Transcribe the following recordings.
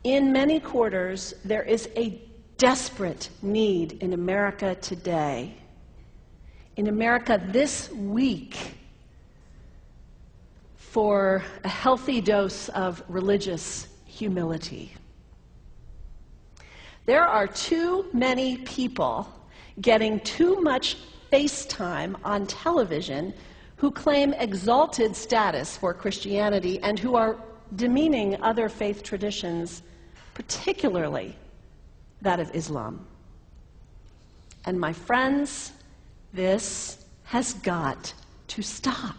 In many quarters, there is a desperate need in America today, in America this week, for a healthy dose of religious humility. There are too many people getting too much face time on television who claim exalted status for Christianity and who are demeaning other faith traditions, particularly that of Islam. And my friends, this has got to stop.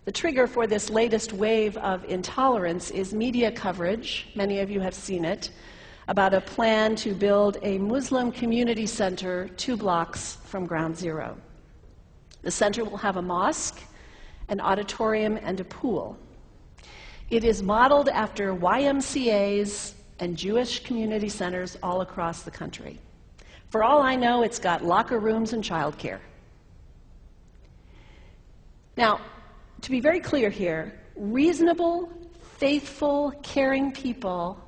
The trigger for this latest wave of intolerance is media coverage, many of you have seen it, about a plan to build a Muslim community center 2 blocks from Ground Zero. The center will have a mosque, an auditorium, and a pool. It is modeled after YMCAs and Jewish community centers all across the country. For all I know, it's got locker rooms and childcare. Now, to be very clear here, reasonable, faithful, caring people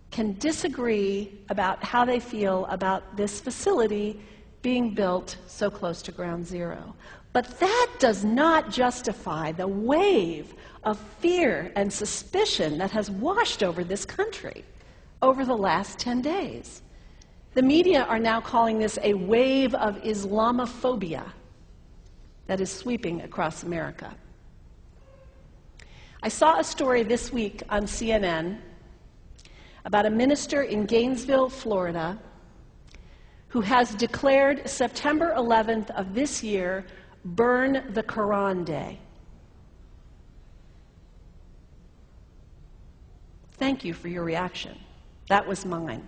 can disagree about how they feel about this facility being built so close to Ground Zero. But that does not justify the wave of fear and suspicion that has washed over this country over the last 10 days. The media are now calling this a wave of Islamophobia that is sweeping across America. I saw a story this week on CNN about a minister in Gainesville, Florida, who has declared September 11th of this year Burn the Quran Day. Thank you for your reaction. That was mine.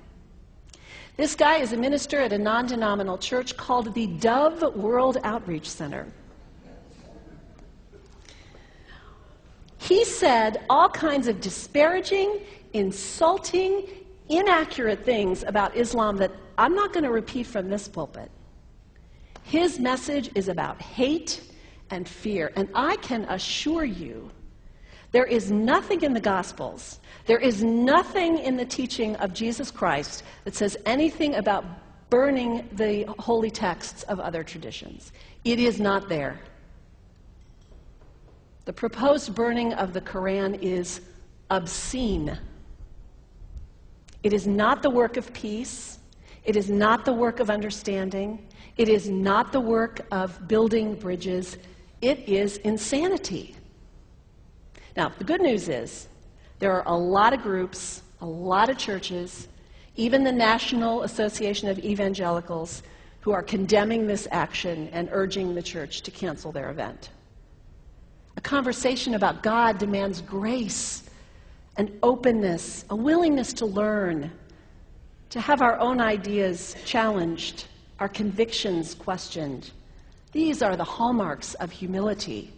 This guy is a minister at a non-denominational church called the Dove World Outreach Center. He said all kinds of disparaging, insulting, inaccurate things about Islam that I'm not going to repeat from this pulpit. His message is about hate and fear, and I can assure you there is nothing in the Gospels, there is nothing in the teaching of Jesus Christ that says anything about burning the holy texts of other traditions. It is not there. The proposed burning of the Quran is obscene. It is not the work of peace. It is not the work of understanding. It is not the work of building bridges. It is insanity. Now, the good news is there are a lot of groups, a lot of churches, even the National Association of Evangelicals, who are condemning this action and urging the church to cancel their event. A conversation about God demands grace and openness, a willingness to learn, to have our own ideas challenged, our convictions questioned. These are the hallmarks of humility.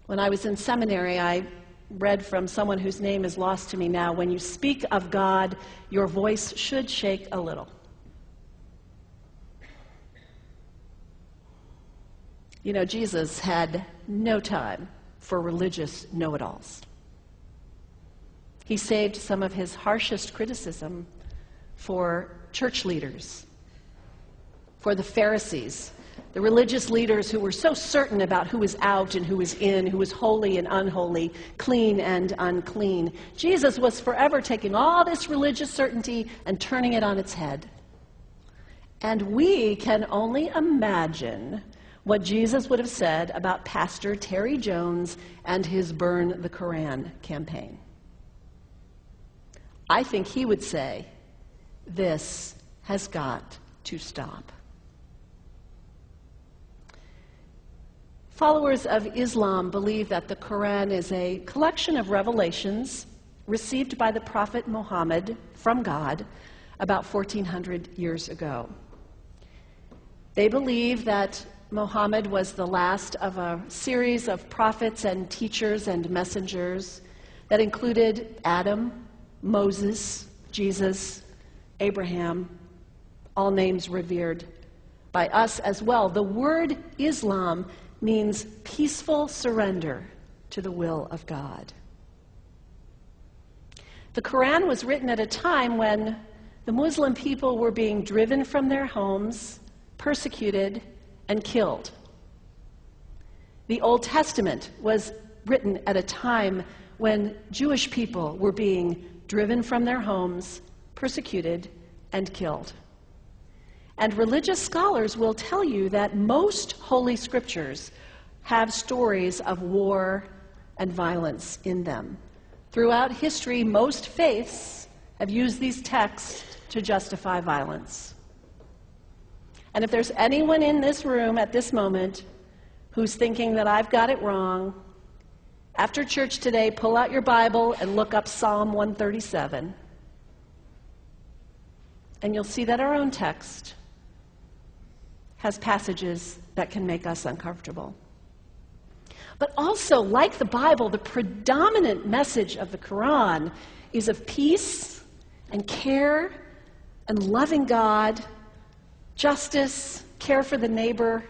When I was in seminary, I read from someone whose name is lost to me now, when you speak of God, your voice should shake a little. You know, Jesus had no time for religious know-it-alls. He saved some of his harshest criticism for church leaders, for the Pharisees, the religious leaders who were so certain about who was out and who was in, who was holy and unholy, clean and unclean. Jesus was forever taking all this religious certainty and turning it on its head. And we can only imagine what Jesus would have said about Pastor Terry Jones and his Burn the Quran campaign. I think he would say, this has got to stop. Followers of Islam believe that the Quran is a collection of revelations received by the Prophet Muhammad from God about 1400 years ago. They believe that Muhammad was the last of a series of prophets and teachers and messengers that included Adam, Moses, Jesus, Abraham, all names revered by us as well. The word Islam means peaceful surrender to the will of God. The Quran was written at a time when the Muslim people were being driven from their homes, persecuted, and killed. The Old Testament was written at a time when Jewish people were being driven from their homes, persecuted, and killed. And religious scholars will tell you that most holy scriptures have stories of war and violence in them. Throughout history, most faiths have used these texts to justify violence. And if there's anyone in this room at this moment who's thinking that I've got it wrong, after church today, pull out your Bible and look up Psalm 137. And you'll see that our own text has passages that can make us uncomfortable. But also, like the Bible, the predominant message of the Quran is of peace and care and loving God, justice, care for the neighbor,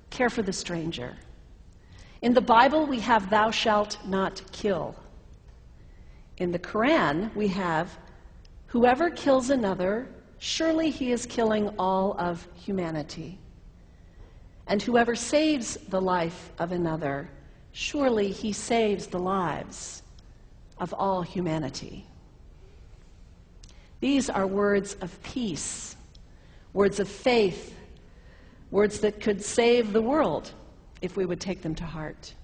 care for the stranger. In the Bible, we have thou shalt not kill. In the Quran, we have whoever kills another, surely he is killing all of humanity. And whoever saves the life of another, surely he saves the lives of all humanity. These are words of peace, words of faith, words that could save the world if we would take them to heart.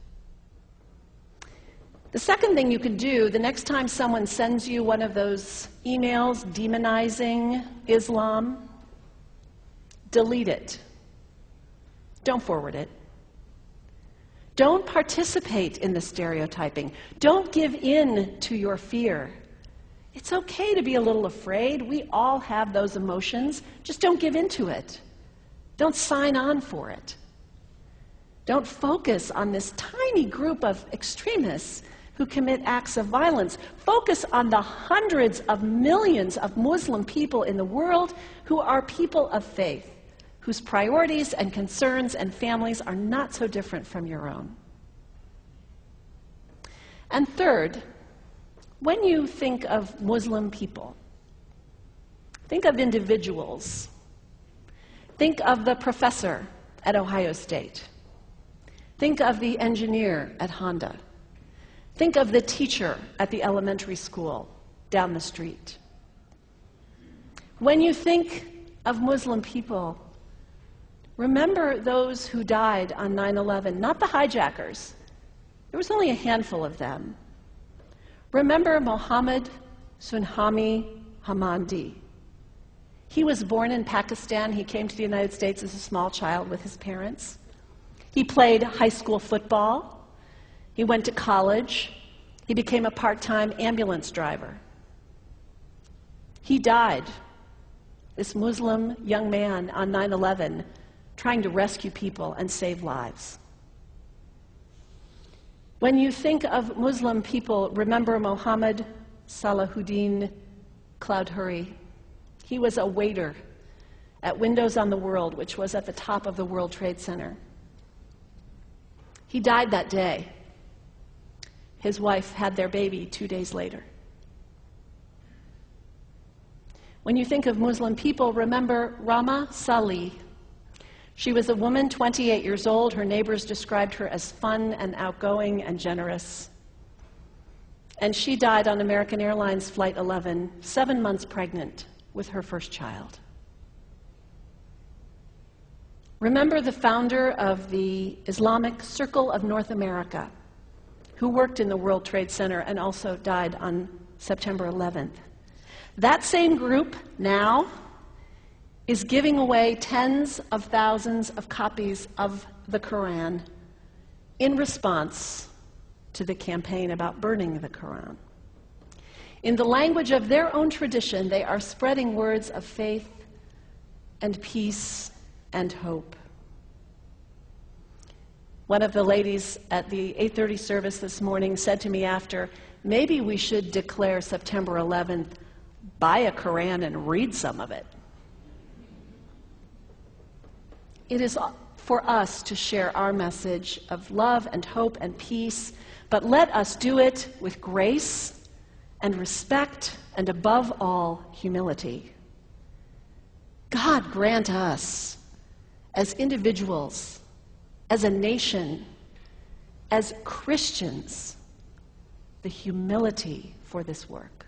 The second thing you can do, the next time someone sends you one of those emails demonizing Islam, delete it. Don't forward it. Don't participate in the stereotyping. Don't give in to your fear. It's okay to be a little afraid. We all have those emotions. Just don't give in to it. Don't sign on for it. Don't focus on this tiny group of extremists who commit acts of violence. Focus on the hundreds of millions of Muslim people in the world who are people of faith, whose priorities and concerns and families are not so different from your own. And third, when you think of Muslim people, think of individuals. Think of the professor at Ohio State. Think of the engineer at Honda. Think of the teacher at the elementary school down the street. When you think of Muslim people, remember those who died on 9/11, not the hijackers. There was only a handful of them. Remember Mohammed Sunhami Hamandi. He was born in Pakistan. He came to the United States as a small child with his parents. He played high school football. He went to college. He became a part-time ambulance driver. He died, this Muslim young man, on 9/11, trying to rescue people and save lives. When you think of Muslim people, remember Mohammed Salahuddin Cloudhurry. He was a waiter at Windows on the World, which was at the top of the World Trade Center. He died that day. His wife had their baby 2 days later. When you think of Muslim people, remember Rama Salih. She was a woman, 28 years old. Her neighbors described her as fun and outgoing and generous. And she died on American Airlines Flight 11, 7 months pregnant with her first child. Remember the founder of the Islamic Circle of North America, who worked in the World Trade Center and also died on September 11th. That same group now is giving away tens of thousands of copies of the Quran in response to the campaign about burning the Quran. In the language of their own tradition, they are spreading words of faith and peace and hope. One of the ladies at the 8:30 service this morning said to me after, maybe we should declare September 11th, buy a Quran and read some of it. It is for us to share our message of love and hope and peace, but let us do it with grace and respect, and above all, humility. God grant us, as individuals, as a nation, as Christians, the humility for this work.